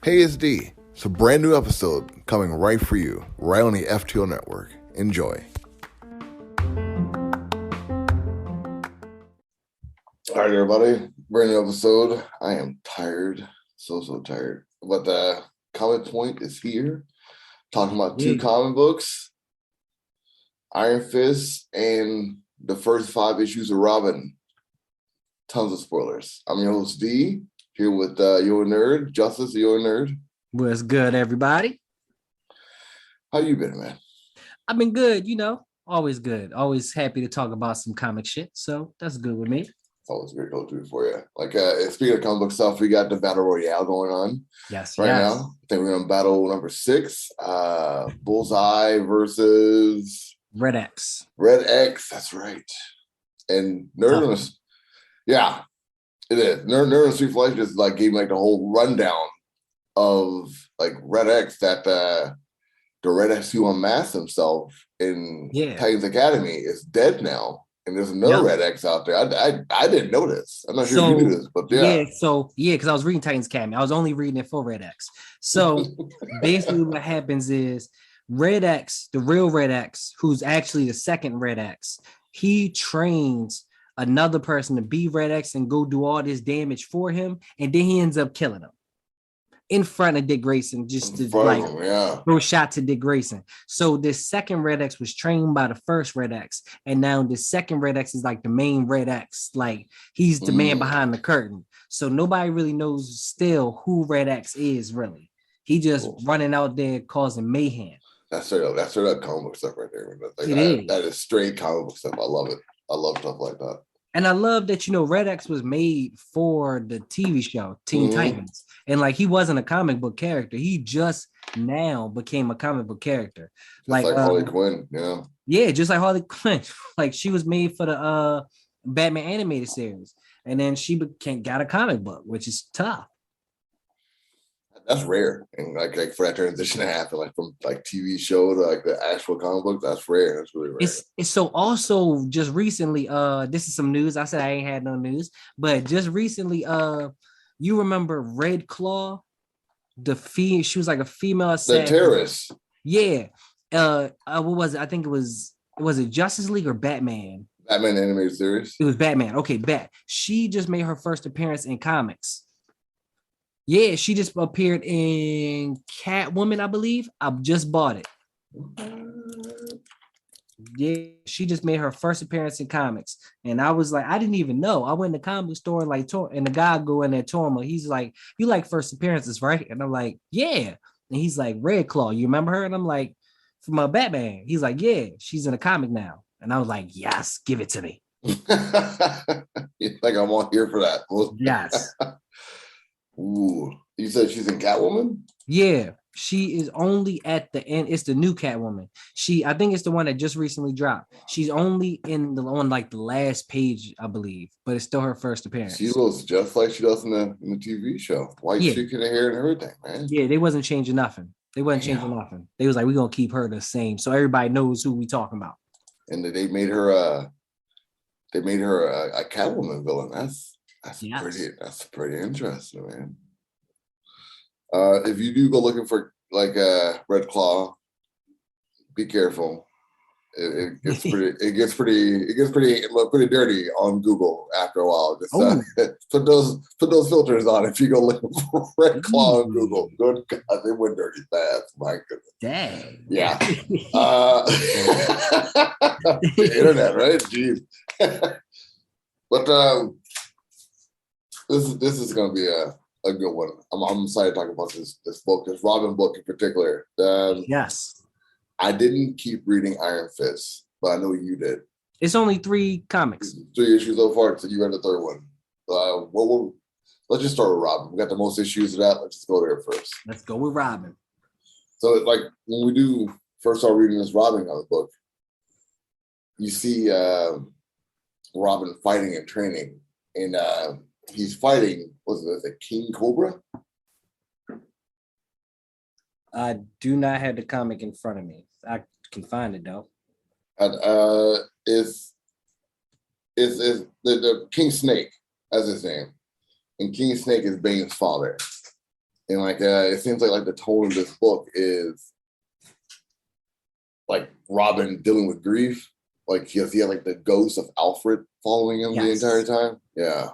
Hey, it's D. It's a brand new episode coming right for you, right on the FTO network. Enjoy. All right, everybody. Brand new episode. I am tired. So tired. But the Comic Point is here. Talking about two comic books, Iron Fist and the first 5 issues of Robin. Tons of spoilers. I'm your host, D. Here with your nerd, Justice, your nerd. What's good, everybody? How you been, man? I've been good, always good. Always happy to talk about some comic shit. So that's good with me. It's always great to do it for you. Like, speaking of comic book stuff, we got the Battle Royale going on yes. now. I think we're on battle number 6. Bullseye versus Red X. Red X, that's right. And Nerd, yeah. It is. Nerd and Street Flash just like gave like the whole rundown of like Red X that the Red X who unmasked himself in Titans Academy is dead now, and there's another Red X out there. I didn't know this. I'm not sure if you knew this, but yeah. Because I was reading Titans Academy. I was only reading it for Red X. So basically, what happens is Red X, the real Red X, who's actually the second Red X, he trains another person to be Red X and go do all this damage for him, and then he ends up killing him in front of Dick Grayson, just to throw shots at Dick Grayson. So this second Red X was trained by the first Red X, and now the second Red X is like the main Red X, like he's the man behind the curtain. So nobody really knows still who Red X is really. He just running out there causing mayhem. That's straight up comic book stuff right there. Like, that is straight comic book stuff. I love it. I love stuff like that. And I love that, Red X was made for the TV show, Teen Titans. And like, he wasn't a comic book character. He just now became a comic book character. Just like Harley Quinn, yeah. Yeah, just like Harley Quinn. Like, she was made for the Batman animated series. And then she got a comic book, which is tough. That's rare, and like for that transition to happen, like from like TV show to like the actual comic book, that's rare. That's really rare. It's so also just recently. This is some news. I said I ain't had no news, but just recently, you remember Red Claw, she was like a female assassin. The terrorist. Yeah. What was it? I think was it Justice League or Batman? Batman animated series. It was Batman. Okay, She just made her first appearance in comics. Yeah, she just appeared in Catwoman, I believe. I just bought it. Yeah, she just made her first appearance in comics. And I was like, I didn't even know. I went to the comic store and the guy go in there, Torma. He's like, you like first appearances, right? And I'm like, yeah. And he's like, Red Claw, you remember her? And I'm like, from a Batman. He's like, yeah, she's in a comic now. And I was like, yes, give it to me. Like I'm all here for that. Yes. Ooh, you said she's in Catwoman? Yeah, she is only at the end. It's the new Catwoman. I think it's the one that just recently dropped. She's only on like the last page, I believe, but it's still her first appearance. She looks just like she does in the TV show. White chick in the hair and everything, man. Yeah, they wasn't changing nothing. They was like, we're gonna keep her the same, so everybody knows who we talking about. And they made her a Catwoman villain. That's pretty interesting, man. If you do go looking for like a Red Claw, be careful. It gets pretty dirty on Google after a while. Just put those filters on if you go looking for Red Claw on Google. Good God, they went dirty fast. My goodness. Dang. Yeah. The internet, right? Jeez. But this is gonna be a good one. I'm excited to talk about this book, this Robin book in particular. Yes. I didn't keep reading Iron Fist, but I know you did. It's only 3 comics. 3 issues so far, so you read the 3rd one. Let's just start with Robin. We got the most issues of that. Let's just go there first. Let's go with Robin. So, like, when we do first start reading this Robin comic book, you see Robin fighting and training, and he's fighting, was it King Cobra? I do not have the comic in front of me. I can find it though. And is the King Snake as his name, and King Snake is Bane's father. And like it seems like the tone of this book is like Robin dealing with grief. Like he had like the ghost of Alfred following him the entire time. Yeah.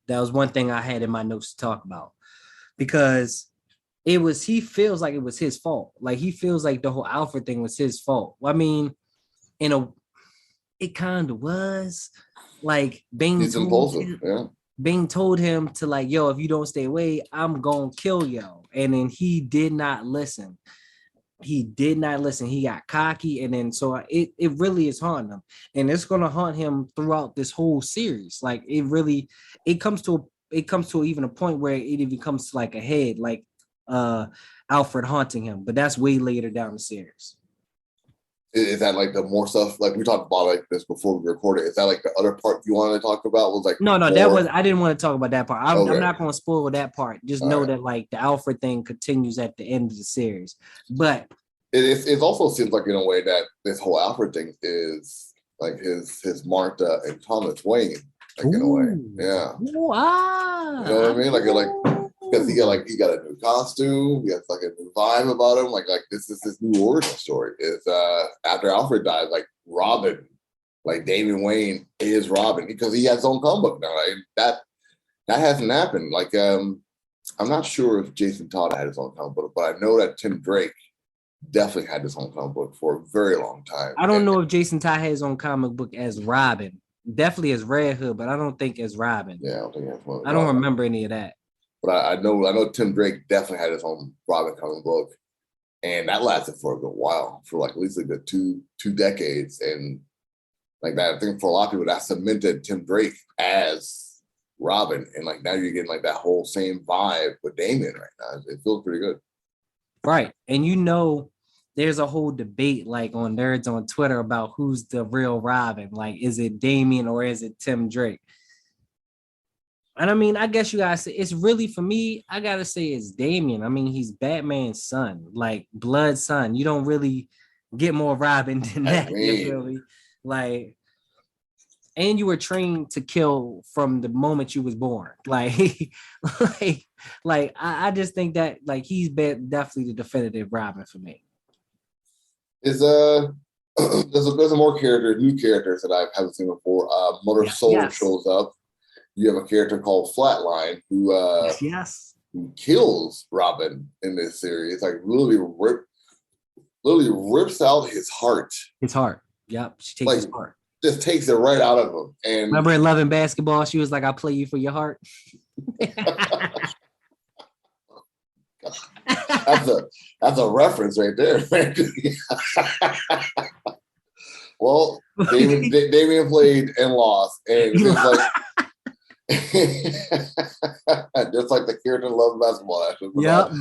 That was one thing I had in my notes to talk about because he feels like it was his fault. Like he feels like the whole Alfred thing was his fault. I mean, it kind of was. Like Bing told him, Bing told him to like, yo, if you don't stay away, I'm gonna kill yo. And then he did not listen. He got cocky, and then so it really is haunting him, and it's gonna haunt him throughout this whole series. Like it comes to even a point where it even comes to like a head, like Alfred haunting him, but that's way later down the series. Is that like the more stuff like we talked about like this before we recorded? Is that like the other part you wanted to talk about? Was like no, that was I didn't want to talk about that part. I'm not going to spoil that part. Just know that like the Alfred thing continues at the end of the series, but it also seems like in a way that this whole Alfred thing is like his Martha and Thomas Wayne, like in a way, yeah. You know what I mean? Like because he got a new costume, he has like a new vibe about him. Like this is his new origin story. Is after Alfred died, like Robin, like Damian Wayne is Robin because he has his own comic book now. Like, that hasn't happened. Like I'm not sure if Jason Todd had his own comic book, but I know that Tim Drake definitely had his own comic book for a very long time. I don't know if Jason Todd had his own comic book as Robin. Definitely as Red Hood, but I don't think as Robin. Yeah, I don't think that's one. I don't remember any of that. But I know Tim Drake definitely had his own Robin comic book, and that lasted for a good while, for like at least like the two decades, and like that. I think for a lot of people that cemented Tim Drake as Robin, and like now you're getting like that whole same vibe with Damian right now. It feels pretty good, right? And there's a whole debate like on nerds on Twitter about who's the real Robin. Like, is it Damian or is it Tim Drake? And I mean, I guess you guys say it's really for me. I gotta say it's Damian. I mean, he's Batman's son, like blood son. You don't really get more Robin than that. Really, like, and you were trained to kill from the moment you was born. Like, I just think that like he's definitely the definitive Robin for me. Is there's a more new characters that I haven't seen before. Mother Soul shows up. You have a character called Flatline who kills Robin in this series. Like literally rips out his heart. His heart. Yep. She takes his heart. Just takes it right out of him. And remember in Love and Basketball, she was like, "I'll play you for your heart." That's a reference right there, man. Well, Damian played and lost, and it's like just like the character in Love Basketball. Actually, yep,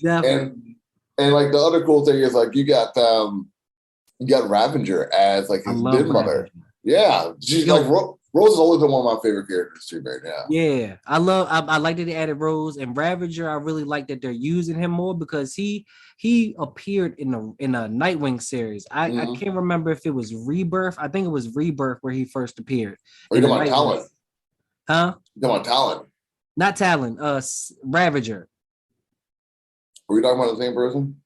definitely. And like the other cool thing is like you got Ravenger as like his big mother. Yeah, she's like Rose has always been one of my favorite characters too, right now. Yeah, I like that they added Rose and Ravager. I really like that they're using him more because he appeared in a Nightwing series. I can't remember if it was Rebirth. I think it was Rebirth where he first appeared. Are you talking about Talon? Huh? You talking about Talon? Not Talon. Ravager. Are we talking about the same person?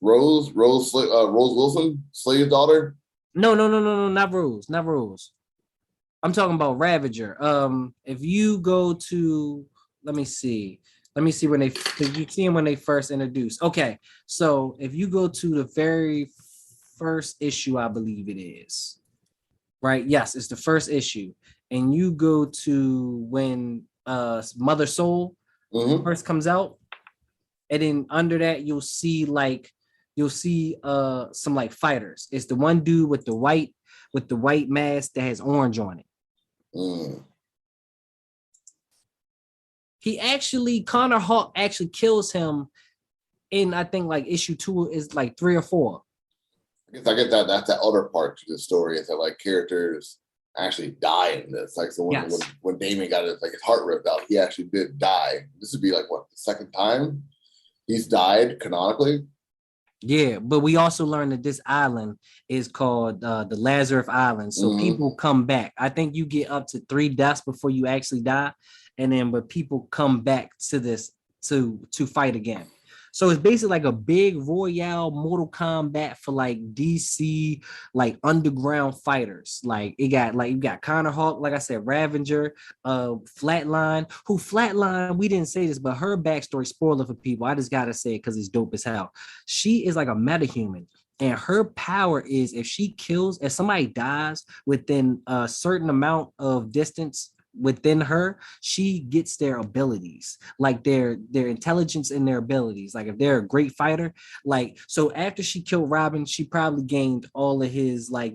Rose Wilson, Slade's daughter? No, not Rose. I'm talking about Ravager. If you go to, let me see when you see him when they first introduced. Okay, so if you go to the very first issue, I believe it is, right? Yes, it's the first issue, and you go to when Mother Soul first comes out, and then under that you'll see some like fighters. It's the one dude with the white mask that has orange on it. He actually, Connor Hawk actually kills him in, I think like issue 2 is like 3 or 4. I get that. That's the other part to the story is that like characters actually die in this. Like so when Damian got his heart ripped out, he actually did die. This would be like what, the second time he's died canonically. Yeah, but we also learned that this island is called the Lazarus Island. So people come back. I think you get up to 3 deaths before you actually die. and then but people come back to this to fight again. So it's basically like a big Royale Mortal Kombat for like DC, like underground fighters. Like it got like you got Connor Hawk, like I said, Ravager, Flatline, we didn't say this, but her backstory, spoiler for people. I just gotta say it because it's dope as hell. She is like a metahuman. And her power is if somebody dies within a certain amount of distance within her, she gets their abilities, like their intelligence and their abilities. Like if they're a great fighter, like so after she killed Robin, she probably gained all of his like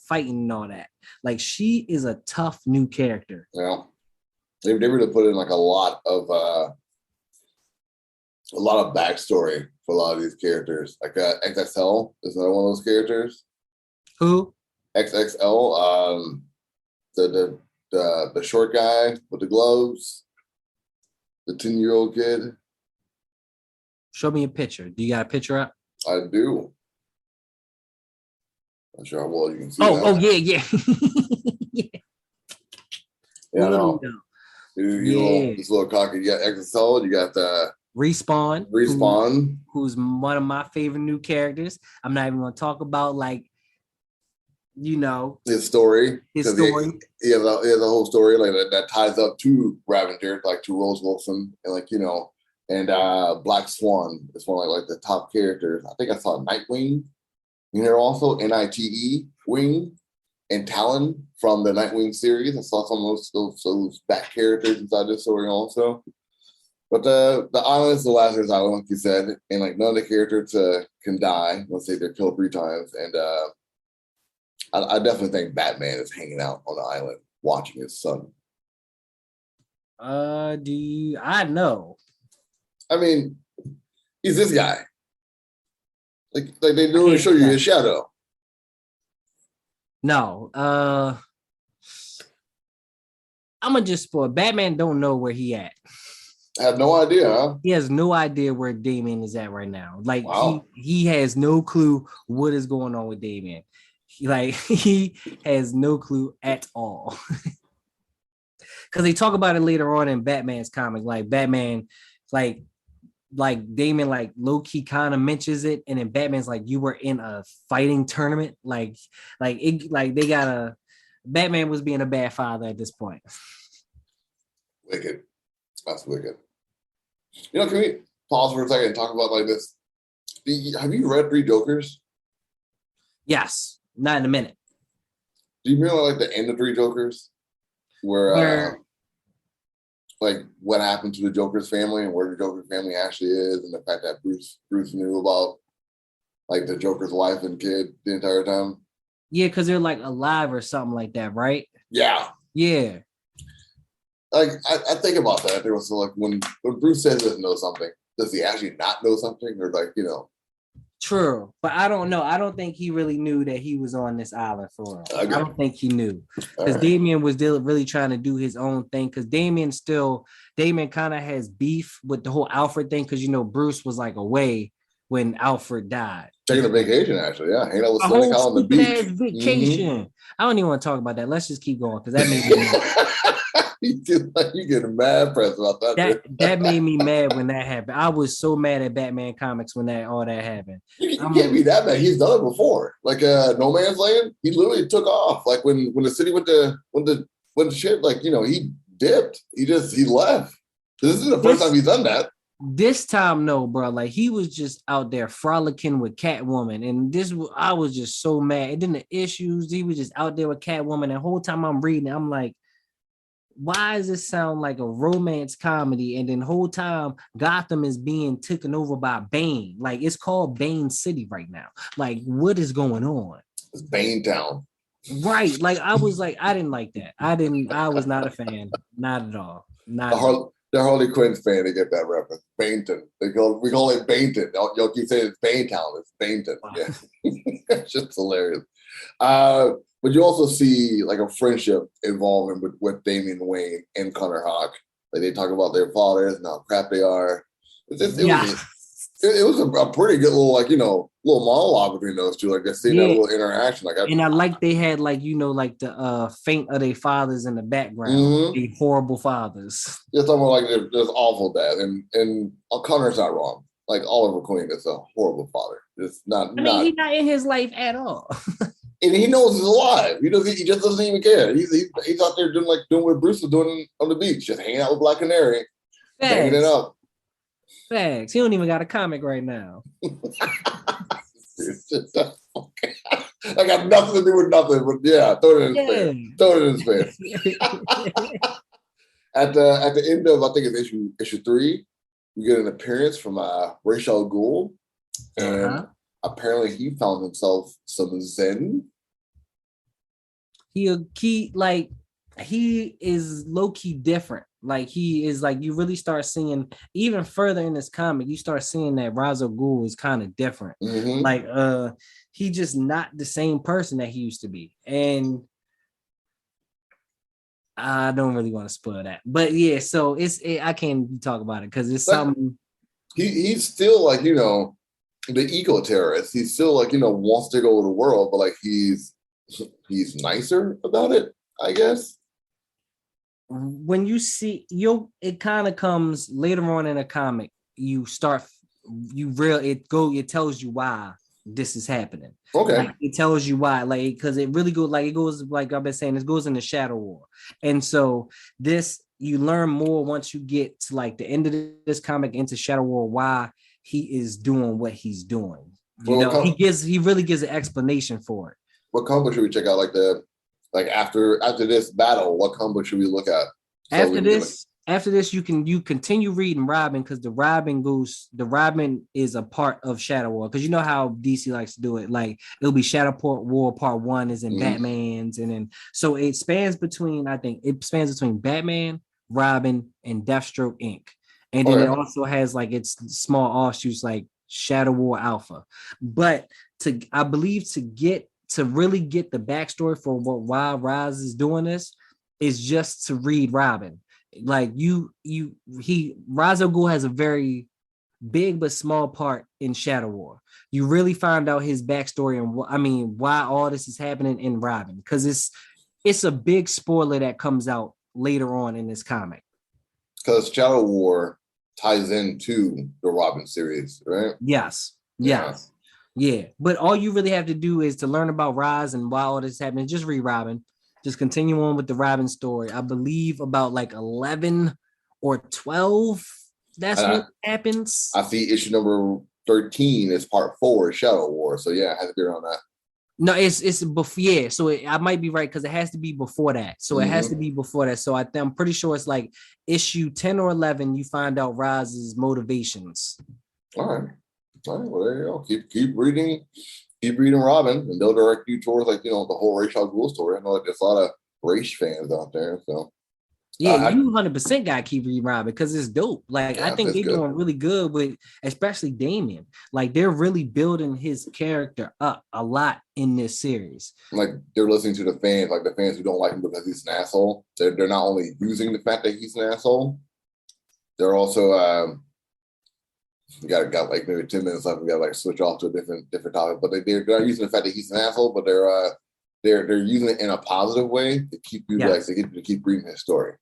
fighting and all that. Like she is a tough new character. Yeah, they really put in like a lot of backstory for a lot of these characters. Like XXL is another one of those characters. Who? XXL, the short guy with the gloves, the 10-year-old kid. Show me a picture. Do you got a picture up? I do. Not sure how well you can see. Oh, yeah. Yeah, I know. This little cocky. You got XXL. You got the Respawn, who's one of my favorite new characters. I'm not even going to talk about his story. He has a whole story like that ties up to Ravager, like to Rose Wilson, and and Black Swan is one of like the top characters. I think I saw Nightwing in there also, NITE Wing, and Talon from the Nightwing series. I saw some of those back characters inside this story also. But the island is the Lazarus Island, like you said, and like none of the characters can die. Let's say they're killed 3 times, and I definitely think Batman is hanging out on the island watching his son. I know. I mean, he's this guy. Like they do show you his shadow. No, I'm gonna just spoil. Batman don't know where he at. I have no idea, huh? He has no idea where Damian is at right now. Like wow. he has no clue what is going on with Damian. He has no clue at all. Because they talk about it later on in Batman's comic. Like Batman, like Damian, like low-key kind of mentions it, and then Batman's like, you were in a fighting tournament. Batman was being a bad father at this point. Wicked. That's wicked. Can we pause for a second and talk about like this? Have you read 3 Jokers? Yes, not in a minute. Do you remember like the end of 3 Jokers? Where like what happened to the Joker's family and where the Joker family actually is, and the fact that Bruce knew about like the Joker's wife and kid the entire time? Yeah, because they're like alive or something like that, right? Yeah. Yeah. Like I think about that. There was like when Bruce says he doesn't know something, does he actually not know something, or like True, but I don't know. I don't think he really knew that he was on this island for real. I don't think he knew because Damian was really trying to do his own thing. Because Damian kind of has beef with the whole Alfred thing. Because Bruce was like away when Alfred died, taking a vacation. Actually, yeah, hanging out with Seneca on the beach. Vacation. Mm-hmm. I don't even want to talk about that. Let's just keep going because that made me. You getting mad press about that. That made me mad when that happened. I was so mad at Batman comics when all that happened. You can't be that mad. He's done it before. Like No Man's Land, he literally took off. Like when the city went to shit, like he dipped. He left. This is the first time he's done that. This time, no, bro. Like he was just out there frolicking with Catwoman, and I was just so mad. And then the issues, he was just out there with Catwoman. The whole time I'm reading, I'm like, why does this sound like a romance comedy? And then the whole time Gotham is being taken over by Bane. Like it's called Bane City right now. Like what is going on? It's Bane Town. Right. Like I was like, I didn't like that. I was not a fan. Not at all. The Harley Quinn fan, they get that reference. Baneton. We call it Baneton. Y'all keep saying it's Bane Town. It's Baneton. Wow. Yeah. It's just hilarious. But you also see like a friendship involving with Damian Wayne and Connor Hawk. Like they talk about their fathers and how crap they are. It was a pretty good little, like, little monologue between those two. Like, just seeing that Yeah. little interaction. Like, And I like they had like, like the faint of their fathers in the background, mm-hmm. the horrible fathers. Just talking about like there's awful dad, and Connor's not wrong. Like Oliver Queen is a horrible father. It's not. I mean, he's not in his life at all. And he knows he's alive. He just doesn't even care. He's out there doing what Bruce was doing on the beach, just hanging out with Black Canary, banging it up. Facts. He don't even got a comic right now. I got nothing to do with nothing, but yeah, throw it in his face. Throw it in his face. At the end of, I think it's issue 3, we get an appearance from Ra's al Ghul, and apparently he found himself some Zen. He is low-key different. Like he is like, you really start seeing even further in this comic, you start seeing that Ra's al Ghul is kind of different. Mm-hmm. Like he just not the same person that he used to be. And I don't really want to spoil that. But yeah, so I can't talk about it because it's something. He's still like, the eco-terrorist. He's still like, wants to go to the world, but like he's nicer about it, I guess. When you see it kind of comes later on in a comic. It tells you why this is happening. Okay. Like, it tells you why, like, because it goes like I've been saying, it goes into Shadow War, and so this you learn more once you get to like the end of this comic into Shadow War why he is doing what he's doing. He really gives an explanation for it. What comic should we check out? Like after this battle, what comic should we look at? After this, you continue reading Robin because the Robin is a part of Shadow War, because you know how DC likes to do it. Like it'll be Shadow War Part 1 is in Batman's, and then so it spans between Batman, Robin, and Deathstroke Inc. And then it also has like its small offshoots like Shadow War Alpha. But I believe to really get the backstory for why Ra's is doing this is just to read Robin. Like Ra's al Ghul has a very big but small part in Shadow War. You really find out his backstory and why all this is happening in Robin, because it's a big spoiler that comes out later on in this comic. Because Shadow War ties into the Robin series, right? Yes. Yeah, but all you really have to do is to learn about Ra's and why all this is happening. Just read Robin. Just continue on with the Robin story. I believe about like 11 or 12. That's what happens. I see issue number 13 is part 4 of Shadow War. So yeah, I have to be around that. No, it's before. Yeah, so I might be right because it has to be before that. So it has to be before that. So I'm pretty sure it's like issue 10 or 11. You find out Raz's motivations. All right. Well, there you go. Keep reading Robin, and they'll direct you towards the whole Ra's al Ghul story. I know there's a lot of Ra's fans out there, so yeah, you 100% gotta keep reading Robin because it's dope. Like I think they're doing really good with, especially Damian. Like they're really building his character up a lot in this series. Like they're listening to the fans who don't like him because he's an asshole. They're not only using the fact that he's an asshole, they're also we got like maybe 10 minutes left. We got to switch off to a different topic. But they're not using the fact that he's an asshole, but they're using it in a positive way to keep you to keep reading his story.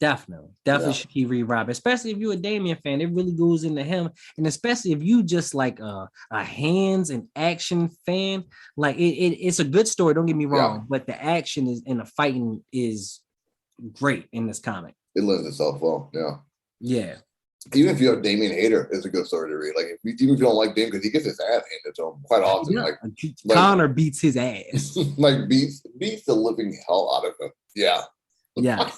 Definitely should keep reading Robin, especially if you're a Damian fan. It really goes into him, and especially if you just like a hands and action fan. Like it's a good story. Don't get me wrong, but the action and the fighting is great in this comic. It lends itself well. Yeah. Even if you have Damian hater, it's a good story to read. Like even if you don't like Damian, because he gets his ass handed to him quite often. Like Connor beats his ass. Like beats the living hell out of him. Yeah. Yeah.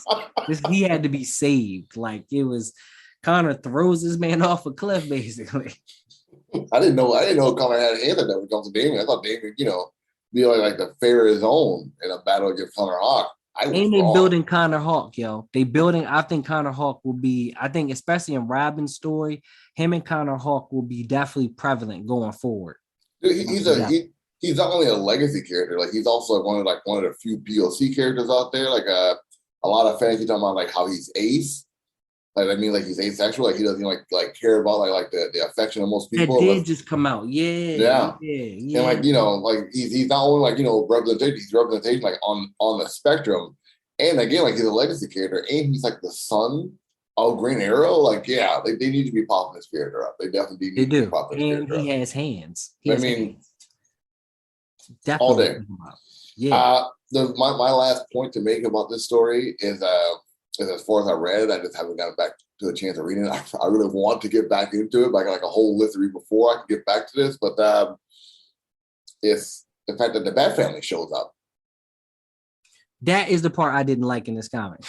He had to be saved. Like it was Connor throws this man off a cliff, basically. I didn't know Connor had anything that when it comes to Damian. I thought Damian, be like the fair his own in a battle against Connor Hawk. Ain't they building Connor Hawk, yo? I think Connor Hawk will be, especially in Robin's story, him and Connor Hawk will be definitely prevalent going forward. Dude, he's not only a legacy character, like he's also one of the few POC characters out there. Like a lot of fans keep talking about like how he's Ace. Like I mean, like he's asexual. Like he doesn't like care about like the affection of most That people. did just come out. Yeah. And like like he's not only like representation. He's representation like on the spectrum. And again, like he's a legacy character, and he's like the son of Green Arrow. Like they need to be popping this character up. They definitely need to be popping this character up. And he has hands. Hands. Definitely All day. Yeah. My last point to make about this story is as far as I read it, I just haven't gotten back to a chance of reading it. I really want to get back into it, but I got like a whole list to read before I can get back to this. But it's the fact that the Bat Family shows up. That is the part I didn't like in this comic.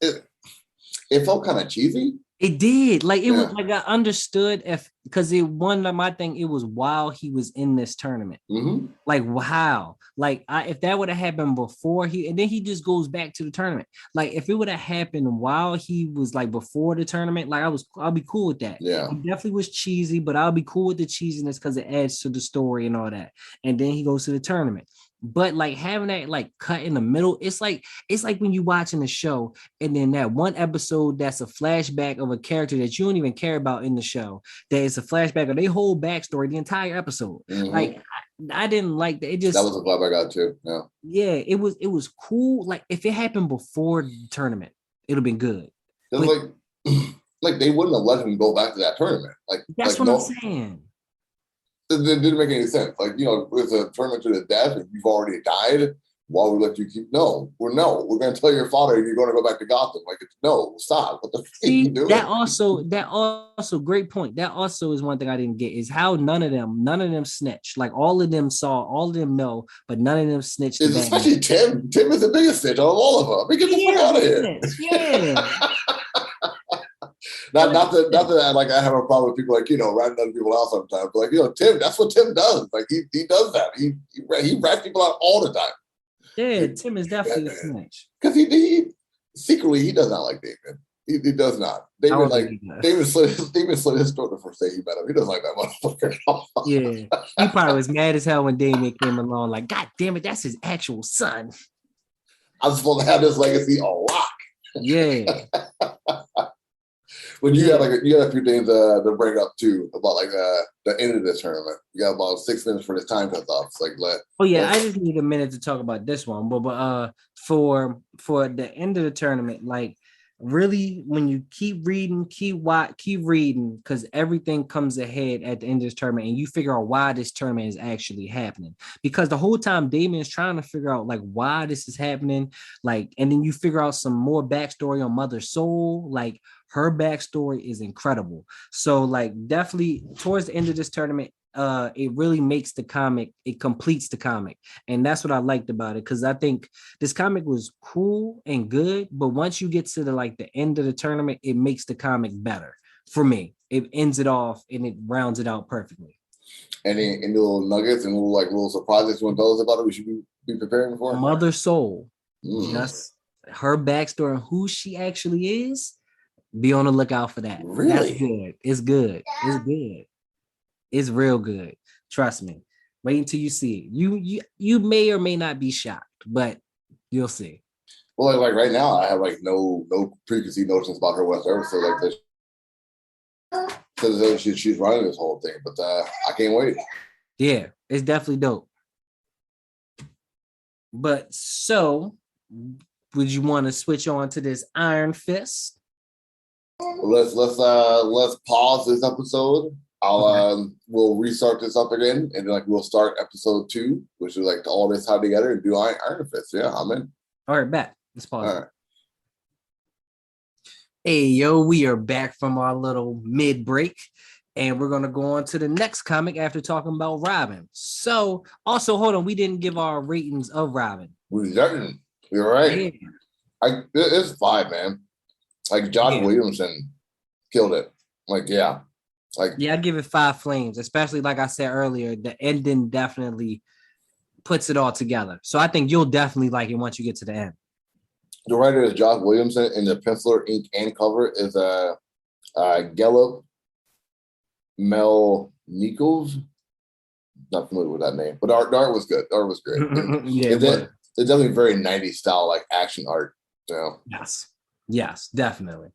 It felt kind of cheesy. It did. Like it was like I understood because one of my thing, it was while he was in this tournament. Mm-hmm. Like wow. Like if that would have happened before and then he just goes back to the tournament. Like if it would have happened while he was like before the tournament, like I'll be cool with that. Yeah. It definitely was cheesy, but I'll be cool with the cheesiness because it adds to the story and all that. And then he goes to the tournament. But like having that like cut in the middle, it's like when you watching a show and then that one episode that's a flashback of a character that you don't even care about in the show, that is a flashback of their whole backstory, the entire episode. Mm-hmm. Like I didn't like that. It just that was a vibe I got too. Yeah, it was cool. Like if it happened before the tournament, it'd have been good. But, like they wouldn't have let him go back to that tournament. Like that's like, what I'm saying. It didn't make any sense. Like, it's a tournament to the death and you've already died. Why would we let you keep? No. We're going to tell your father you're going to go back to Gotham. Like, no, stop. What the fuck are you doing? That also, great point. That also is one thing I didn't get is how none of them snitched. Like, all of them saw, all of them know, but none of them snitched. Especially Tim. Tim is the biggest snitch out of all of them. I mean, get the fuck out of here. Yeah. Not that like I have a problem with people like ratting other people out sometimes, but like Tim, that's what Tim does. Like he does that. He rats people out all the time. Yeah, Tim is definitely a snitch because he secretly he does not like David. He does not. David slit his throat the first day he met him. He doesn't like that motherfucker at all. Yeah, he probably was mad as hell when Damien came along. Like, God damn it, that's his actual son. I'm supposed to have this legacy on lock. Yeah. But you got a few things to bring up too about like the end of this tournament. You got about 6 minutes for this time cuts off. It's like I just need a minute to talk about this one. But for the end of the tournament, like really when you keep reading, keep reading, because everything comes ahead at the end of this tournament and you figure out why this tournament is actually happening. Because the whole time Damien is trying to figure out like why this is happening, like, and then you figure out some more backstory on Mother Soul. Like her backstory is incredible. So like definitely towards the end of this tournament, it really makes the comic, it completes the comic. And that's what I liked about it, because I think this comic was cool and good, but once you get to the end of the tournament, it makes the comic better for me. It ends it off and it rounds it out perfectly. Any little nuggets and little surprises you want to tell us about it we should be preparing for? Mother Soul, just her backstory and who she actually is. Be on the lookout for that. Really? That's good. It's good. It's good. It's real good. Trust me. Wait until you see it. You may or may not be shocked, but you'll see. Well, like right now, I have like no preconceived notions about her whatsoever. So like this, because she's running this whole thing, but I can't wait. Yeah, it's definitely dope. But so, would you want to switch on to this Iron Fist? Let's pause this episode. We'll restart this up again, and then we'll start episode 2, which is all this time together and do Iron Fist. Yeah, I'm in. All right, back. Let's pause. All right. Hey, yo, we are back from our little mid break, and we're gonna go on to the next comic after talking about Robin. So, also, hold on, we didn't give our ratings of Robin. We didn't. You're right. Yeah. It's 5, man. Josh Williamson killed it. I give it 5 flames, especially like I said earlier, the ending definitely puts it all together. So I think you'll definitely like it once you get to the end. The writer is Josh Williamson, and the penciler, ink, and cover is Gallup Melnikov. Not familiar with that name, but the art was good. The art was great. It's definitely very 90s style, action art. Yes, definitely.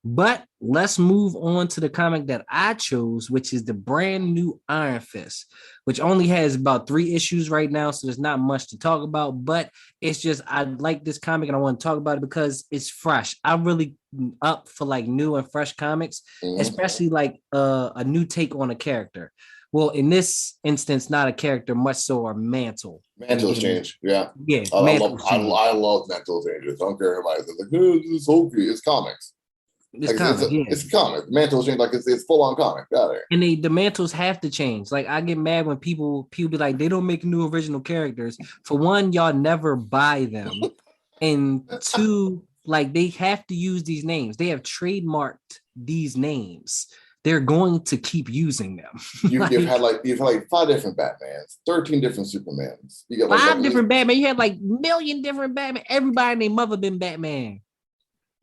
But let's move on to the comic that I chose, which is the brand new Iron Fist, which only has about 3 issues right now. So there's not much to talk about, but it's just, I like this comic and I want to talk about it because it's fresh. I'm really up for like new and fresh comics, especially like a new take on a character. Well, in this instance, not a character, much so a mantle. Mantle change, yeah. Yeah, mantle I love mantle changes. I don't care if everybody's like, oh, this is okay. It's comics. It's like, comic, it's a comic. Mantle change, like it's full on comic. Got it. And the mantles have to change. Like I get mad when people be like, they don't make new original characters. For one, y'all never buy them, and two, like they have to use these names. They have trademarked these names. They're going to keep using them. You've had like 5 different Batmans, 13 different Supermans. You got like 5 different Batman. You had like million different Batman. Everybody and their mother been Batman,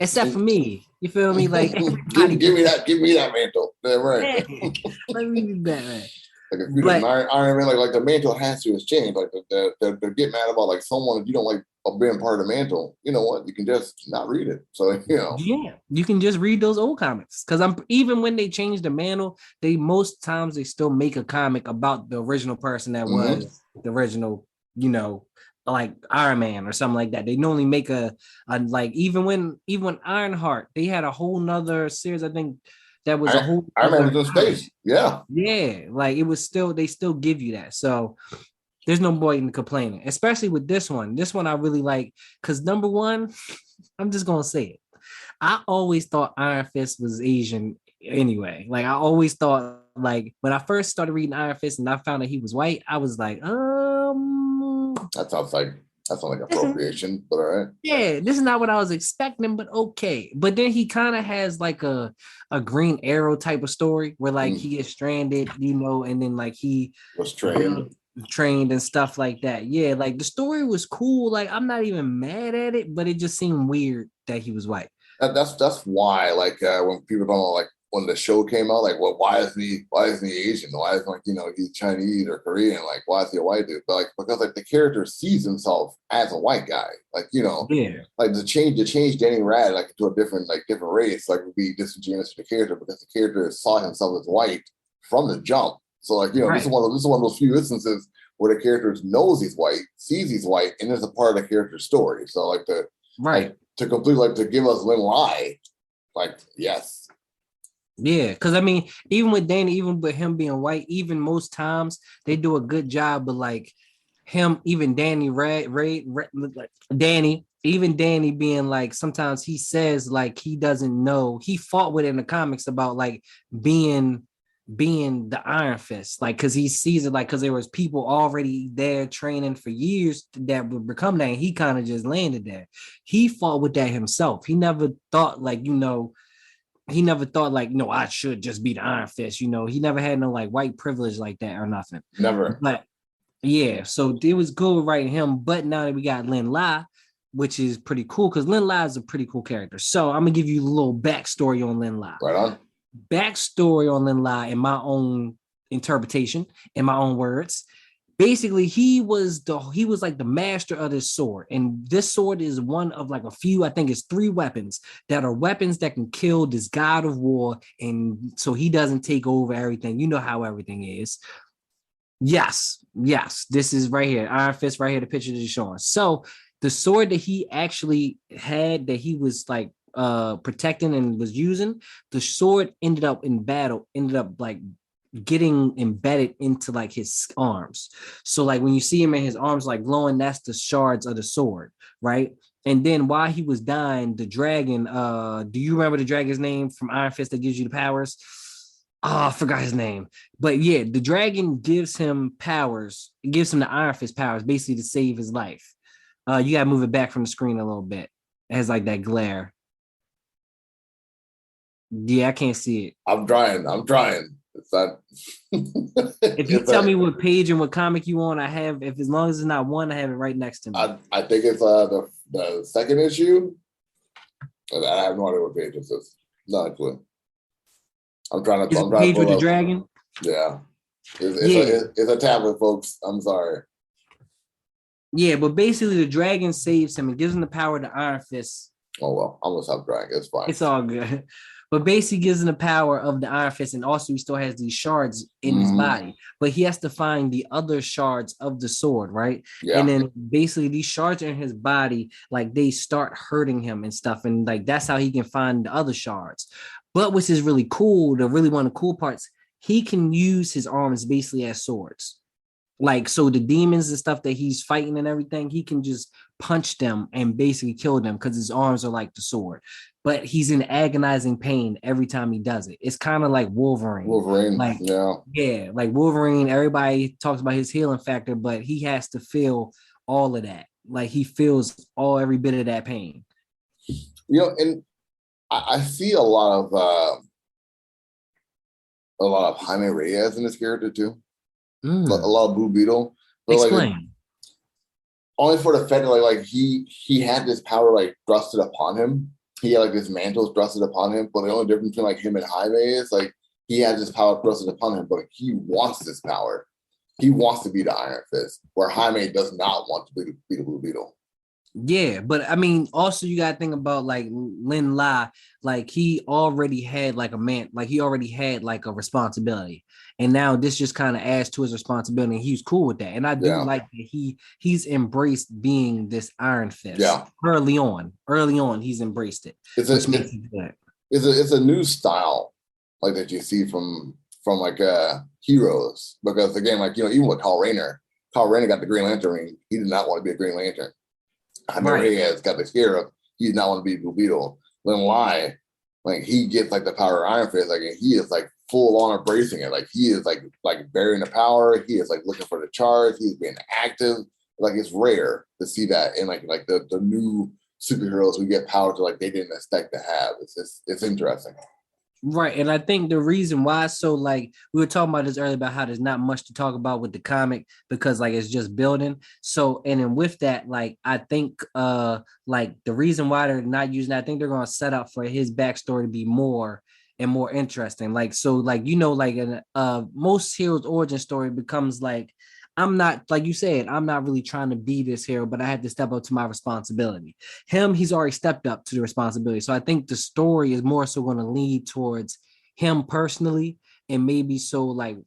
except for me. You feel me? Like give me that mantle. Yeah, right. Let me be Batman. Like if you didn't Iron Man, like the mantle has to change. Like they get mad about like someone if you don't like being part of the mantle. You know what? You can just not read it. So yeah, you can just read those old comics because even when they change the mantle, most times they still make a comic about the original person that was the original. Like Iron Man or something like that. They normally make a like even when Ironheart, they had a whole nother series. I think that was a whole Iron Man was in space. Yeah. Like it was still, they still give you that. So there's no point in complaining, especially with this one. This one I really like because number one, I'm just gonna say it. I always thought Iron Fist was Asian anyway. Like I always thought, like when I first started reading Iron Fist and I found that he was white, I was like, that sounds like appropriation, but all right. Yeah, this is not what I was expecting, but okay. But then he kind of has like a Green Arrow type of story where like he gets stranded, and then like he was trained and stuff like that. Yeah, like the story was cool. Like I'm not even mad at it, but it just seemed weird that he was white. That's why, like when people don't like when the show came out, like, well, why isn't he Asian? Why isn't he's Chinese or Korean? Like, why is he a white dude? But like because like the character sees himself as a white guy, like like to change Danny Rad like to a different race like would be disingenuous to the character because the character saw himself as white from the jump. So like this is one of those few instances where the character knows he's white, sees he's white, and is a part of the character's story. So like to complete to give us Lin Lai, like yes. Yeah, because I mean, even with Danny, even with him being white, even most times they do a good job. But like him, even Danny, Danny, even Danny being like, sometimes he says like he doesn't know. He fought with it in the comics about like being the Iron Fist, like because he sees it like because there was people already there training for years that would become that, and he kind of just landed there. He fought with that himself. He never thought no, I should just be the Iron Fist. He never had no like white privilege like that or nothing. Never. But yeah, so it was good writing him. But now that we got Lin Lai, which is pretty cool because Lin Lai is a pretty cool character. So I'm gonna give you a little backstory on Lin Lai. Right on. Backstory on Lin Lai in my own interpretation, in my own words. Basically, he was like the master of this sword, and this sword is one of like a few. I think it's 3 weapons that are weapons that can kill this god of war, and so he doesn't take over everything. You know how everything is. Yes, this is right here, Iron Fist, right here. The picture that you're showing. So the sword that he actually had, that he was like protecting and was using, the sword ended up like getting embedded into like his arms. So like when you see him in his arms like glowing, that's the shards of the sword, right? And then while he was dying, the dragon, do you remember the dragon's name from Iron Fist that gives you the powers? Oh, I forgot his name. But yeah, the dragon gives him powers. It gives him the Iron Fist powers, basically to save his life. You gotta move it back from the screen a little bit. It has like that glare. Yeah, I can't see it. I'm trying. It's not. If you tell me what page and what comic you want, I have. If as long as it's not one, I have it right next to me. I think it's the 2nd issue. I have no idea what page this is. Not a clue. I'm trying to. Page with the dragon. Yeah, it's a tablet, folks. I'm sorry. Yeah, but basically the dragon saves him and gives him the power to Iron Fist Oh well, I'm gonna stop crying. It's fine. It's all good. But basically gives him the power of the Iron Fist, and also he still has these shards in his body. But he has to find the other shards of the sword, right? And Yeah. then basically these shards are in his body, like they start hurting him and stuff. And like that's how he can find the other shards. But which is really cool, the really one of the cool parts, he can use his arms basically as swords. Like, so the demons and stuff that he's fighting and everything, he can just punch them and basically kill them because his arms are like the sword. But he's in agonizing pain every time he does it. It's kind of like Wolverine. Wolverine. Like, Yeah. yeah, like Wolverine, everybody talks about his healing factor, but he has to feel all of that. Like he feels every bit of that pain. And I see a lot of Jaime Reyes in this character too. A lot of Blue Beetle. But Explain. like only for the fact that like he had this power like thrusted upon him. He had like this mantle thrusted upon him. But the only difference between like him and Jaime is like he has this power thrusted upon him, but he wants this power. He wants to be the Iron Fist, where Jaime does not want to be the Blue Beetle. Yeah, but I mean, also you gotta think about like Lin La, like he already had like a man, like he already had like a responsibility, and now this just kind of adds to his responsibility. And he's cool with that, and I do like that he's embraced being this Iron Fist. Yeah, early on, he's embraced it, which makes it good. It's a new style like that you see from like heroes, because again, like even with Carl Rayner got the Green Lantern ring. He did not want to be a Green Lantern. Jaime Reyes got the Scarab. He did not want to be Blue Beetle. Then why? Like he gets like the power of Iron Fist, like and he is like full on embracing it. Like he is like burying the power. He is like looking for the charge. He's being active. Like it's rare to see that in like the new superheroes who get power to like they didn't expect to have. It's interesting. Right. And I think the reason why, so like we were talking about this earlier about how there's not much to talk about with the comic because like it's just building. So and then with that, like I think like the reason why they're not using that, I think they're gonna set up for his backstory to be more and more interesting. Like so, like like in most heroes' origin story becomes like I'm not, like you said, I'm not really trying to be this hero, but I had to step up to my responsibility. He's already stepped up to the responsibility. So I think the story is more so going to lead towards him personally and maybe so like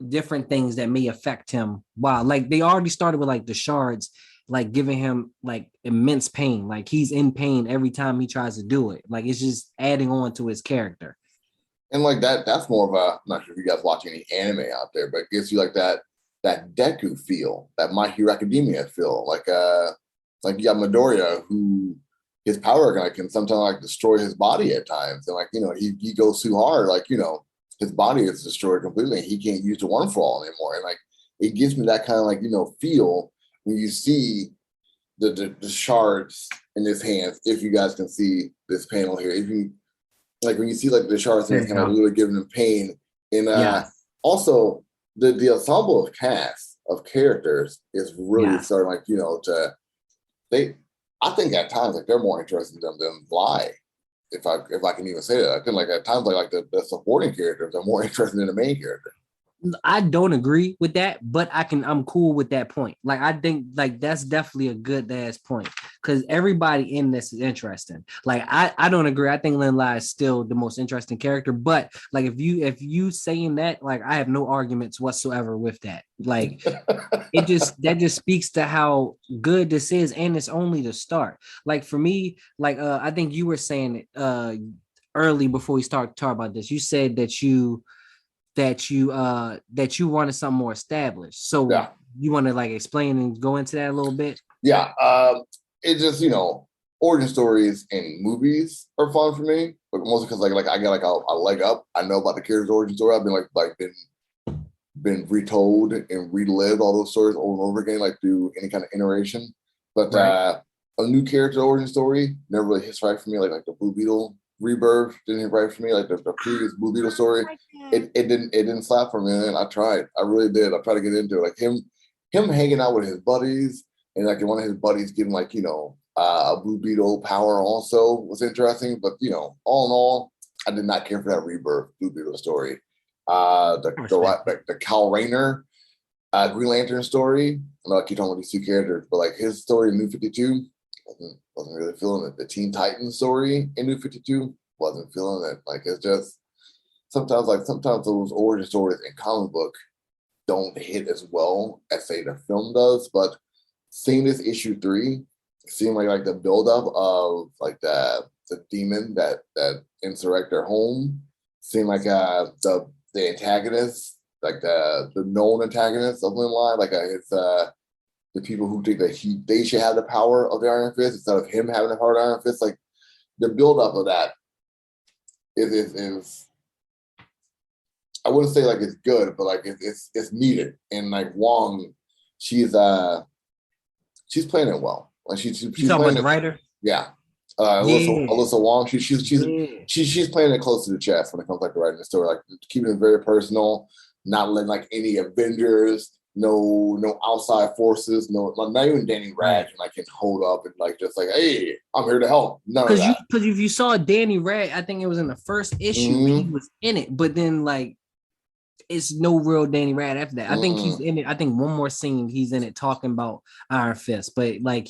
different things that may affect him. Wow. Like they already started with like the shards, like giving him like immense pain. Like he's in pain every time he tries to do it. Like it's just adding on to his character. And like that's more of a, I'm not sure if you guys watch any anime out there, but it gives you like that Deku feel, that My Hero Academia feel. Like you got Midoriya, who his power can sometimes like destroy his body at times. And like, he goes too hard, like, his body is destroyed completely. And he can't use the one for all anymore. And like it gives me that kind of like, feel when you see the shards in his hands, if you guys can see this panel here. If you like when you see like the shards in his hand, like literally giving him pain. And also the ensemble of cast of characters is really starting like to I think at times like they're more interesting than Bly, if I can even say that. I think like at times like the supporting characters are more interesting than the main character. I don't agree with that, but I'm cool with that point. Like I think like that's definitely a good ass point because everybody in this is interesting. Like I don't agree. I think Lin Lai is still the most interesting character, but like if you saying that, like I have no arguments whatsoever with that. Like that just speaks to how good this is, and it's only the start. Like for me, like I think you were saying it early before we start talking about this. You said that you wanted something more established. So you want to like explain and go into that a little bit? Yeah. It just, origin stories in movies are fun for me, but mostly because like I got like a leg up. I know about the character's origin story. I've been been retold and relived all those stories over and over again, like through any kind of iteration. But a new character origin story never really hits right for me. Like the Blue Beetle Rebirth didn't hit right for me. Like the previous Blue Beetle story, it didn't slap for me. And I tried. I really did. I tried to get into it. Like him hanging out with his buddies and like one of his buddies getting like a Blue Beetle power also was interesting. But all in all, I did not care for that Rebirth Blue Beetle story. The Kyle Rayner Green Lantern story. I know I keep talking about these two characters, but like his story in New 52, Wasn't really feeling it. The Teen Titans story in New 52 wasn't feeling it. Like it's just sometimes those origin stories in comic book don't hit as well as say the film does. But seeing this issue 3, seeing like the buildup of like the demon that insurrect their home, seeing like the antagonist, like the known antagonist of Lin Line, like it's the people who think that they should have the power of the Iron Fist instead of him having the power of the Iron Fist. Like the buildup of that is I wouldn't say like it's good, but like it's needed. And like Wong, she's playing it well. Like she's You talking about the writer? Yeah. Yeah. Alyssa Wong, Yeah. she's playing it close to the chest when it comes like to writing the story, like keeping it very personal, not letting like any Avengers, no outside forces, no, not even Danny Rad can hold up and like just like, hey, I'm here to help. None of that. Because if you saw Danny Rad, I think it was in the first issue, he was in it, but then like it's no real Danny Rad after that. I think he's in it. I think one more scene he's in it talking about Iron Fist, but like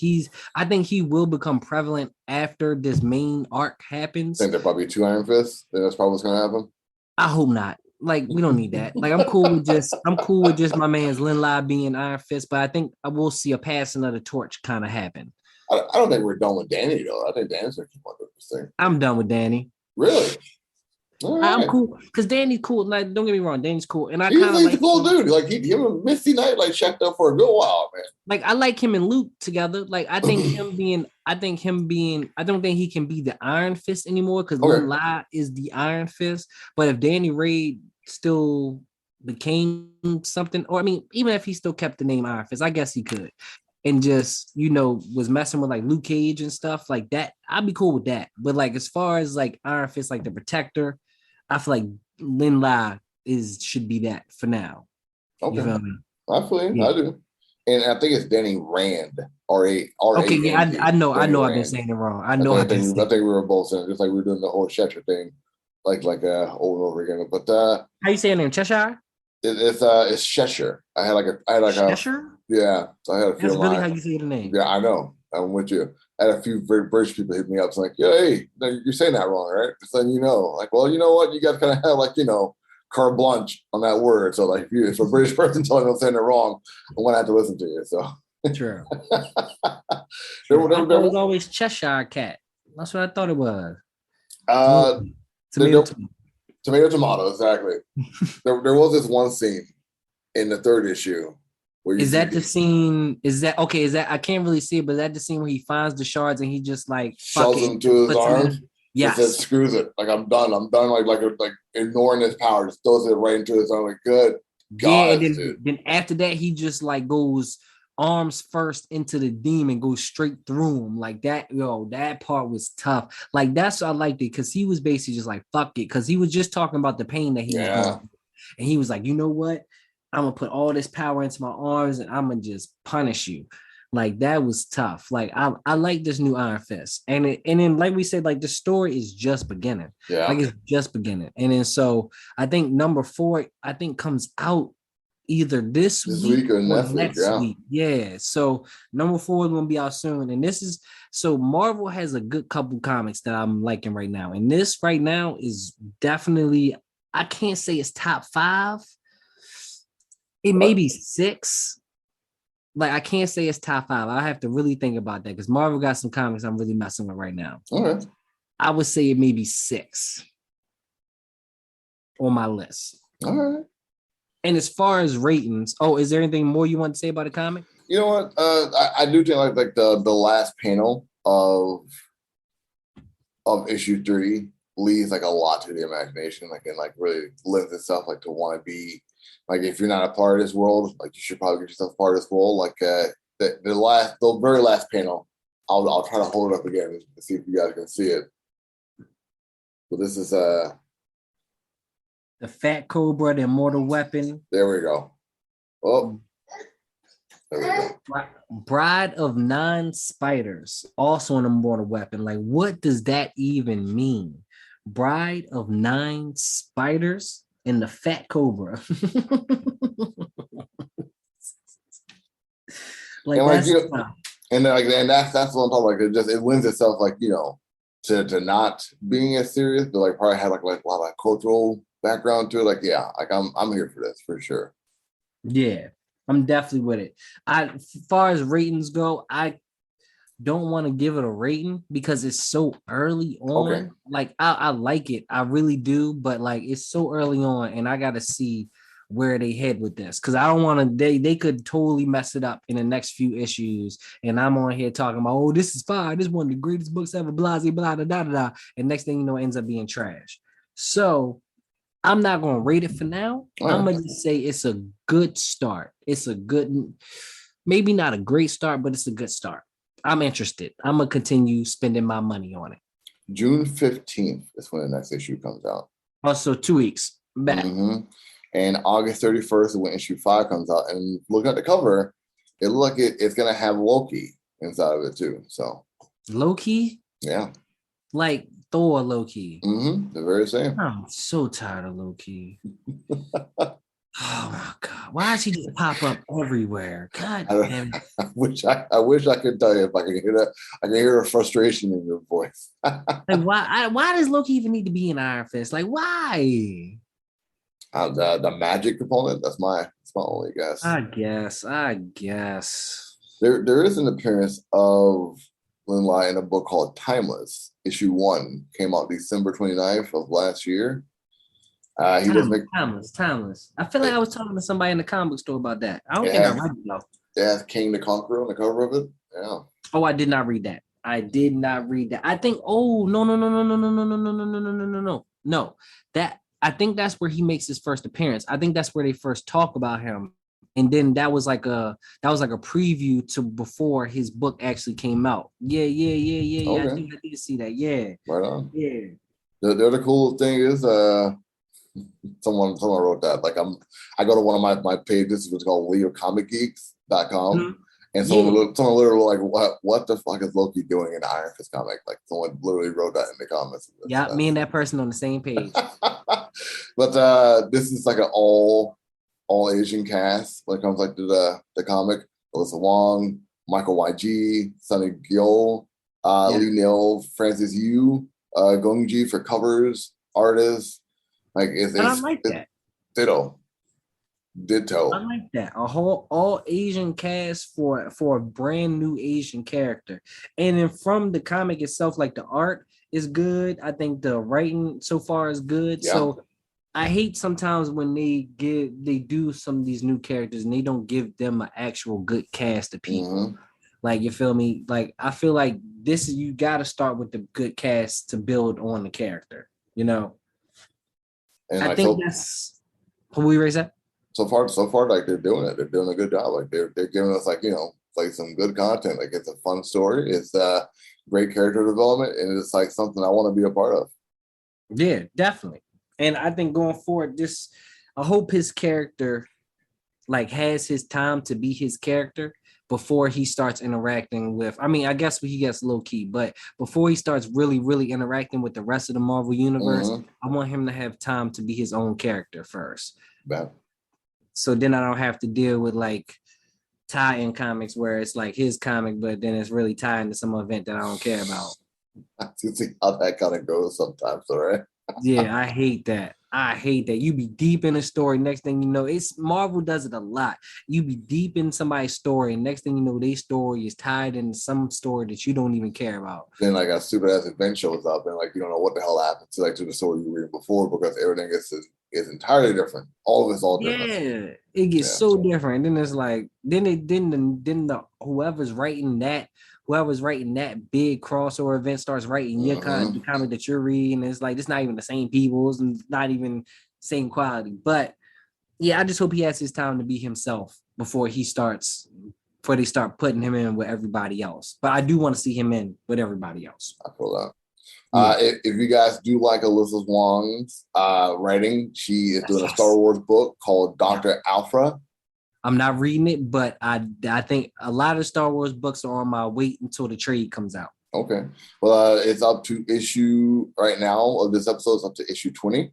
I think he will become prevalent after this main arc happens. I think there probably 2 Iron Fists. That's probably what's gonna happen. I hope not. Like we don't need that. Like I'm cool with just my man's Lin Lai being Iron Fist, but I think I will see a passing of the torch kind of happen. I don't think we're done with Danny though. I think Danny's gonna keep on doing this thing. I'm done with Danny. Really? Right. I'm cool because Danny's cool. Like, don't get me wrong, Danny's cool, and I kind of like a cool dude. Like him and Misty Knight like checked up for a good while, man. Like I like him and Luke together. Like I think I don't think he can be the Iron Fist anymore because Lin Lai is the Iron Fist. But if Danny Rand still became something, or I mean, even if he still kept the name Iron Fist, I guess he could. And just, was messing with like Luke Cage and stuff like that, I'd be cool with that. But like as far as like Iron Fist, like the Protector, I feel like Lin Lai should be that for now. Okay. You feel me? I feel you. I do. And I think it's Danny Rand. Okay, yeah, I know I've been saying it wrong. I think we were both saying it, just like we were doing the whole Cheshire thing, like over and over again. But how you saying it in Cheshire? It's Cheshire. I had Cheshire? Yeah. So I had a few. That's really how you say the name. Yeah, I know. I'm with you. I had a few British people hit me up. It's like, yeah, hey, you're saying that wrong, right? Just letting you know. Like, well, you know what? You got to kind of have like, carte blanche on that word. So like, if a British person telling me I'm saying it wrong, I'm gonna have to listen to you. So true. There was always Cheshire Cat. That's what I thought it was. Tomato, exactly. there was this one scene in the 3rd issue. Is that the scene? Is that okay? Is that I can't really see it, but is that the scene where he finds the shards and he just like shoves them to his arms? Yeah, says screws it. Like I'm done. Like ignoring his power, just throws it right into his arm. Like good. God, yeah, and then after that, he just like goes arms first into the demon, goes straight through him like that. That part was tough. Like that's what I liked it because he was basically just like fuck it because he was just talking about the pain that he was going through. And he was like, you know what? I'm gonna put all this power into my arms and I'm gonna just punish you. Like that was tough. Like I like this new Iron Fist, and then like we said, like the story is just beginning. Yeah, like it's just beginning. And then so I think number 4 comes out either this week or next week. Yeah. So number 4 is gonna be out soon, and this is so Marvel has a good couple comics that I'm liking right now, and this right now is definitely I can't say it's top 5. It may be 6. Like I can't say it's top 5. I have to really think about that because Marvel got some comics I'm really messing with right now. Okay. I would say it may be 6 on my list. All right. And as far as ratings, is there anything more you want to say about the comic? You know what? I do think like the last panel of issue 3 leaves like a lot to the imagination, like and like really lends itself like to want to be. Like if you're not a part of this world, like you should probably get yourself a part of this world. Like the very last panel, I'll try to hold it up again and see if you guys can see it. But this is the Fat Cobra, the immortal weapon. There we go. Oh, there we go. Bride of 9 spiders, also an immortal weapon. Like, what does that even mean? Bride of 9 spiders. And the Fat Cobra. Like And then, like, and that's what I'm talking about. Like, it lends itself, like, to not being as serious, but like probably had like a lot of cultural background to it. Like, yeah, like I'm here for this for sure. Yeah, I'm definitely with it. As far as ratings go, I don't want to give it a rating because it's so early Okay. on. Like I like it, I really do, but like it's so early on, and I gotta see where they head with this because I don't want to. They could totally mess it up in the next few issues, and I'm on here talking about, oh, this is fine. This is one of the greatest books ever. Blah blah blah blah blah. And next thing you know, it ends up being trash. So I'm not gonna rate it for now. All I'm right. gonna just say it's a good start. It's a good, maybe not a great start, but it's a good start. I'm interested. I'm gonna continue spending my money on it. June 15th is when the next issue comes out. Also, 2 weeks back. Mm-hmm. And August 31st is when issue 5 comes out. And looking at the cover, it looks like it's gonna have Loki inside of it too. So Loki, yeah. like Thor Loki. Mm-hmm. The very same. I'm so tired of Loki. Oh my god, why does he just pop up everywhere? God damn it. I wish I could tell you if I could hear that. I can hear the frustration in your voice. Like why does Loki even need to be in Iron Fist? Like why? The magic component, that's my only guess. I guess. There is an appearance of Lin Lai in a book called Timeless. Issue 1 came out December 29th of last year. He does make Timeless. I feel like I was talking to somebody in the comic store about that. I don't it think I has, read it though. it has King the Conqueror on the cover of it. Yeah. Oh, I did not read that. I did not read that. I think. Oh no. No, that I think that's where he makes his first appearance. I think that's where they first talk about him, and then that was like a preview to before his book actually came out. Yeah. Okay. I did see that. Yeah, Right on. yeah. The other cool thing is someone wrote that. Like I go to one of my pages, it's called leocomicgeeks.com. Mhm. And Yeah. someone literally like, what the fuck is Loki doing in the Iron Fist comic? Like someone literally wrote that in the comments. Yeah, me and that person on the same page. But this is like an all Asian cast when it comes like to the comic. Alyssa Wong, Michael YG, Sunny Gyo, Yeah. Lee Neal, Francis Yu, Gongji for covers, artists. Like And I like that. ditto. I like that. A whole all Asian cast for a brand new Asian character. And then from the comic itself, like the art is good. I think the writing so far is good. Yeah. So I hate sometimes when they do some of these new characters and they don't give them an actual good cast of people. Mm-hmm. Like you feel me? Like I feel like this is you gotta start with the good cast to build on the character, you know. And I like think that's who we raise that. so far, like they're doing it. They're doing a good job. Like they're giving us like like some good content. Like it's a fun story. It's great character development, and it's like something I want to be a part of. Yeah, definitely. And I think going forward, I hope his character like has his time to be his character before he starts interacting with. I mean, I guess he gets low key, but before he starts really, really interacting with the rest of the Marvel universe, Mm-hmm. I want him to have time to be his own character first. Bad. So then I don't have to deal with like tie-in comics where it's like his comic, but then it's really tied into some event that I don't care about. I can see how that kind of goes sometimes, all right? Yeah, I hate that. I hate that. You be deep in a story. Next thing you know, it's Marvel does it a lot. You be deep in somebody's story, and next thing you know, their story is tied in some story that you don't even care about. Then like a stupid ass event shows up, and like you don't know what the hell happened to the story you read before because everything is entirely different. All of it's all different. Yeah, it gets so different. Then it's like then the whoever's writing that big crossover event starts writing your the comic that you're reading. It's like it's not even the same people, it's not even same quality. But yeah, I just hope he has his time to be himself before they start putting him in with everybody else. But I do want to see him in with everybody else. I feel that. If you guys do like Alyssa Wong's writing, she is doing a Star Wars book called Dr. Alpha. I'm not reading it, but I think a lot of Star Wars books are on my wait until the trade comes out. Okay. Well, it's up to issue right now of this episode. It's up to issue 20.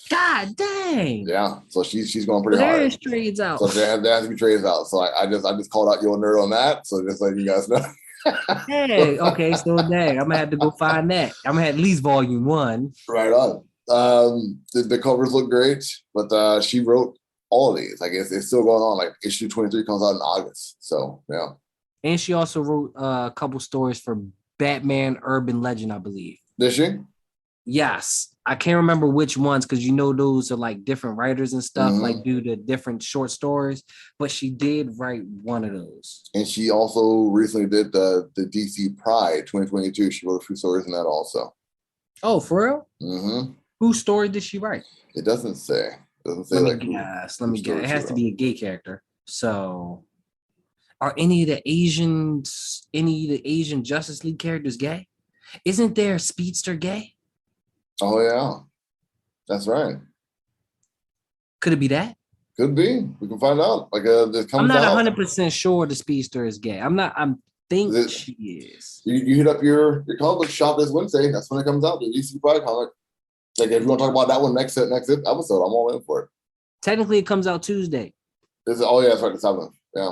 God dang. Yeah, so she's going So pretty there hard. is trades out. So there has to be trades out. So I just called out your nerd on that. So just letting you guys know. Hey, okay, so dang, I'm gonna have to go find that. I'm gonna have at least volume 1. Right on. The covers look great, but she wrote all of these. I guess it's still going on. Like issue 23 comes out in August. So yeah. And she also wrote a couple stories for Batman Urban Legend, I believe. Did she? Yes. I can't remember which ones because those are like different writers and stuff, Mm-hmm. like do the different short stories. But she did write one of those. And she also recently did the DC Pride 2022. She wrote a few stories in that also. Oh, for real? Mm-hmm. Whose story did she write? It doesn't say. It doesn't say Let me guess. It has to be a gay character. So, are any of the Asian Justice League characters gay? Isn't there Speedster gay? Oh yeah, that's right. Could it be that? Could be. We can find out. Like it I'm comes not out. 100% sure the Speedster is gay. I think she is. You hit up your comic book shop this Wednesday. That's when it comes out. The DC Pride comic. Like if you want to talk about that one next episode, I'm all in for it. Technically, it comes out Tuesday. Oh yeah, it's right, the 7th. Yeah.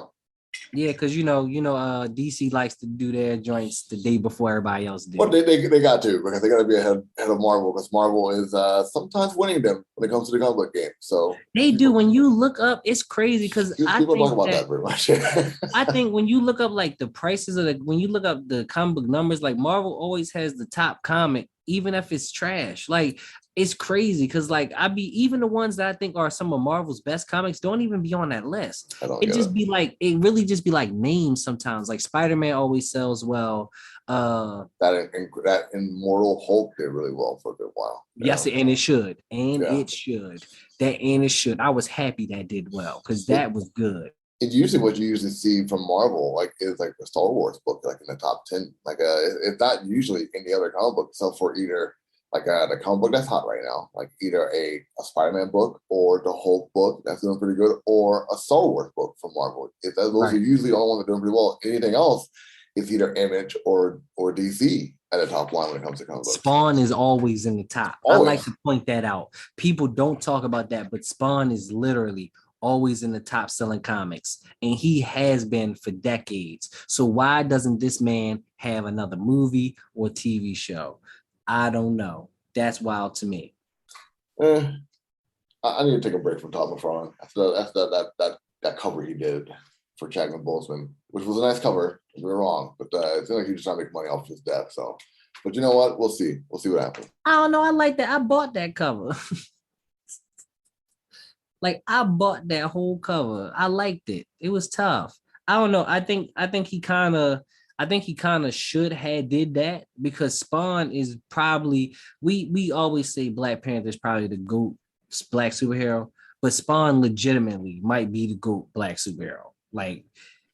Yeah, because DC likes to do their joints the day before everybody else do. Well, they got to because they got to be ahead of Marvel because Marvel is sometimes winning them when it comes to the comic book game. So they do. When you look up, it's crazy because people talk about that very much. I think when you look up like the prices of when you look up the comic book numbers, like Marvel always has the top comic, even if it's trash. Like it's crazy because like even the ones that I think are some of Marvel's best comics don't even be on that list. It really just be like names sometimes. Like Spider-Man always sells well. That Immortal Hulk did really well for a good while. Yes, and it should. It should. I was happy that did well because that was good. It's usually what you usually see from Marvel, like is like the Star Wars book, like in the top 10. Like it's not usually any other comic book except for either like the comic book that's hot right now, like either a Spider-Man book or the Hulk book that's doing pretty good, or a Star Wars book from Marvel. Those are usually the only ones that are doing pretty well. Anything else is either Image or DC at the top line when it comes to comic books. Spawn is always in the top. Always. I like to point that out. People don't talk about that, but Spawn is literally always in the top selling comics, and he has been for decades. So why doesn't this man have another movie or TV show? I don't know. That's wild to me. I need to take a break from Todd McFarlane. That cover he did for Chadwick Boseman, which was a nice cover. We were wrong, but it seems like he was trying to make money off his death. So, but you know what? We'll see. We'll see what happens. I don't know. I like that. I bought that cover. Like I bought that whole cover. I liked it. It was tough. I don't know. I think he kind of should have did that because Spawn is probably we always say Black Panther is probably the GOAT Black superhero, but Spawn legitimately might be the GOAT Black superhero. Like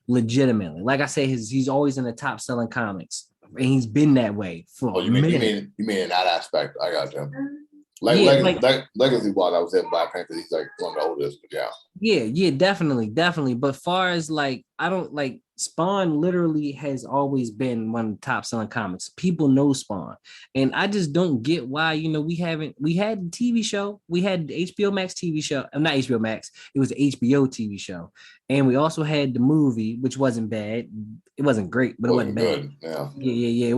legitimately. Like I say, he's always in the top selling comics. And he's been that way for a minute. You mean in that aspect? I got you. Legacy wise, I would say Black Panther. He's like one of the oldest, but yeah. Yeah, definitely. But far as like, I don't like Spawn. Literally has always been one of the top selling comics. People know Spawn, and I just don't get why. We had the TV show, we had the HBO Max TV show. Not HBO Max. It was the HBO TV show, and we also had the movie, which wasn't bad. It wasn't great, but it wasn't bad. Yeah. It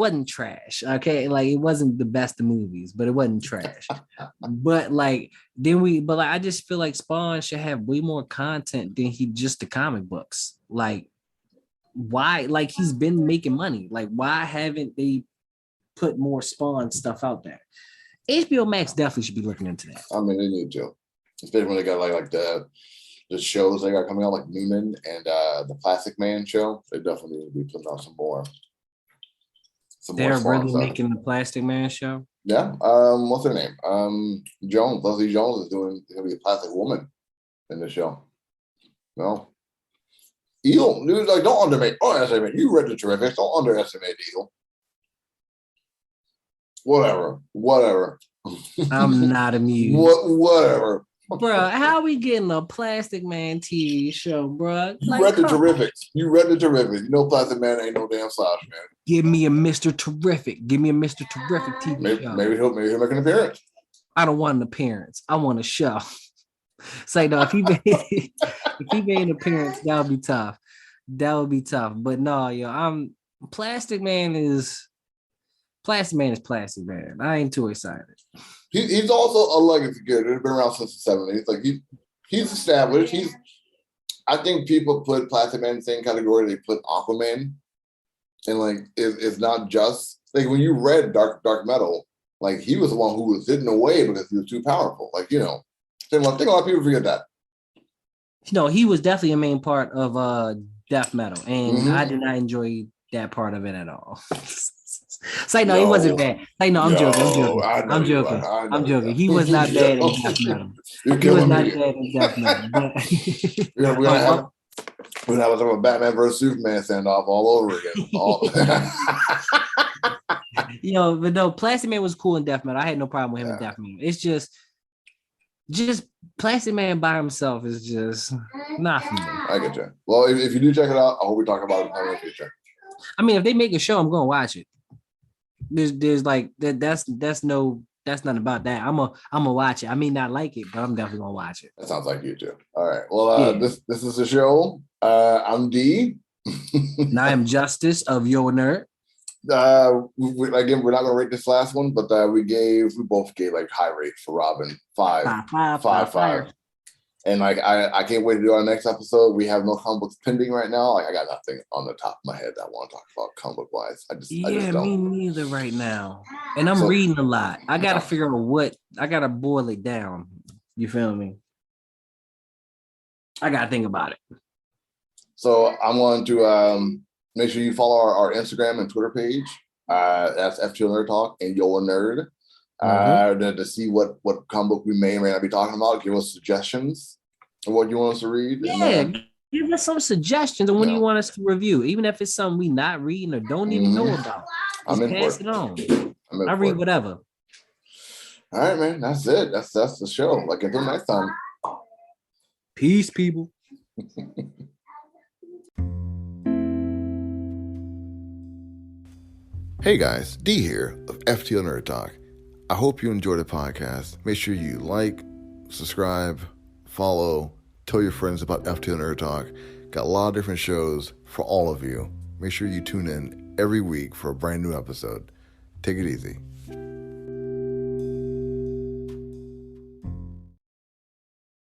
wasn't trash. Okay, like it wasn't the best of movies, but it wasn't trash. But I just feel like Spawn should have way more content than just the comic books. Like, why? Like he's been making money. Like, why haven't they put more Spawn stuff out there? HBO Max definitely should be looking into that. I mean, they need to, especially when they got like the shows they got coming out, like Newman and the Plastic Man show. They definitely need to be putting out some more. They're really making the Plastic Man show. Yeah. What's her name? Leslie Jones is gonna be a Plastic Woman in the show. No. Eel, dude, like don't underestimate. You read the Terrifics. Don't underestimate Eel. Whatever. I'm not amused. Whatever. Bro, how are we getting a Plastic Man TV show, bro? You read the Terrifics. You Plastic Man ain't no damn slouch, man. Give me a Mr. Terrific. Give me a Mr. Terrific TV show. Maybe he'll make an appearance. I don't want an appearance. I want a show. It's like, no, if he made if he made an appearance, that would be tough. That would be tough. But no, yo, Plastic Man is Plastic Man is Plastic Man. I ain't too excited. He's also a legacy character. He's been around since the 70s. Like he's established. I think people put Plastic Man in the same category they put Aquaman. And like it's not just like when you read Dark Metal, like he was the one who was hidden away because he was too powerful. Like, you know, I think a lot of people forget that. No, he was definitely a main part of death metal, and I did not enjoy that part of it at all. It's like, no, he wasn't bad. Like, no, I'm joking. I'm joking. He was not bad in death metal. He was not bad in death metal. But we're gonna have a Batman versus Superman standoff all over again. You know, but no, Plastic Man was cool in death metal. I had no problem with him in death metal. It's just Plastic Man by himself is just not for me. I get you. Well, if you do check it out, I hope we talk about it in the future. I mean, if they make a show, I'm gonna watch it. There's like that's nothing about that. I'm gonna watch it. I may not like it, but I'm definitely gonna watch it. That sounds like you too. All right. Well, this is the show. I'm D. And I am Justice of Yo Nerd. Again, we're not gonna rate this last one, but we both gave like high rates for Robin. Five. And like I can't wait to do our next episode. We have no comic books pending right now. Like I got nothing on the top of my head that I want to talk about comic book wise. I just don't. Me neither right now. And I'm reading a lot. I gotta figure out I gotta boil it down. You feel me? I gotta think about it. So I'm going to make sure you follow our Instagram and Twitter page. That's fto-nerd-talk and Yo Nerd. To see what comic book we may or may not be talking about. Give us suggestions of what you want us to read. Yeah, give us some suggestions on what you want us to review, even if it's something we not reading or don't even know about. Just pass it on. I read whatever. All right, man. That's it. That's the show. Like until next time. Peace, people. Hey guys, D here of fto-nerd-talk. I hope you enjoyed the podcast. Make sure you like, subscribe, follow, tell your friends about fto-nerd-talk. Got a lot of different shows for all of you. Make sure you tune in every week for a brand new episode. Take it easy.